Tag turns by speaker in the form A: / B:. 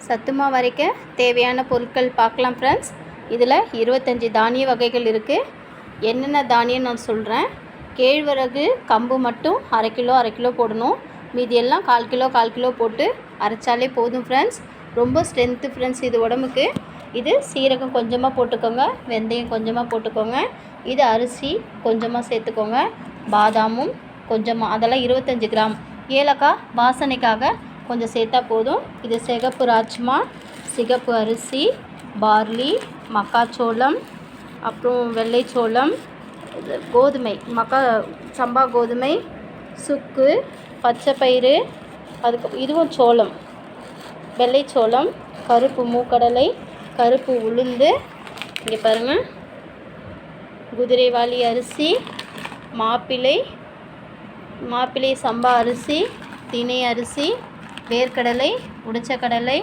A: சத்து மாவு அரைக்க தேவையான பொருட்கள் பார்க்கலாம் ஃப்ரெண்ட்ஸ். இதில் 25 தானிய வகைகள் இருக்குது. என்னென்ன தானியம் நான் சொல்கிறேன். கேழ்வரகு கம்பு மட்டும் அரை கிலோ போடணும். மீதி எல்லாம் 1/4 கிலோ போட்டு அரைச்சாலே போதும் ஃப்ரெண்ட்ஸ். ரொம்ப ஸ்ட்ரென்த்து ஃப்ரெண்ட்ஸ் இது உடம்புக்கு. இது சீரகம் கொஞ்சமாக போட்டுக்கோங்க, வெந்தயம் கொஞ்சமாக போட்டுக்கோங்க. இது அரிசி கொஞ்சமாக சேர்த்துக்கோங்க, பாதாமும் கொஞ்சமாக, அதெல்லாம் 25 கிராம். ஏலக்காய் வாசனைக்காக கொஞ்சம் சேர்த்தா போதும். இது சிகப்பு ராஜ்மா, சிகப்பு அரிசி, பார்லி, மக்காச்சோளம், அப்புறம் வெள்ளைச்சோளம், கோதுமை, சம்பா கோதுமை, சுக்கு, பச்சைப்பயிறு, அதுக்கு இதுவும் சோளம், வெள்ளைச்சோளம், கருப்பு மூக்கடலை, கருப்பு உளுந்து, இங்கே பாருங்கள், குதிரைவாலி அரிசி, மாப்பிள்ளை சம்பா அரிசி, திணை அரிசி, வேர்க்கடலை, உடைச்ச கடலை,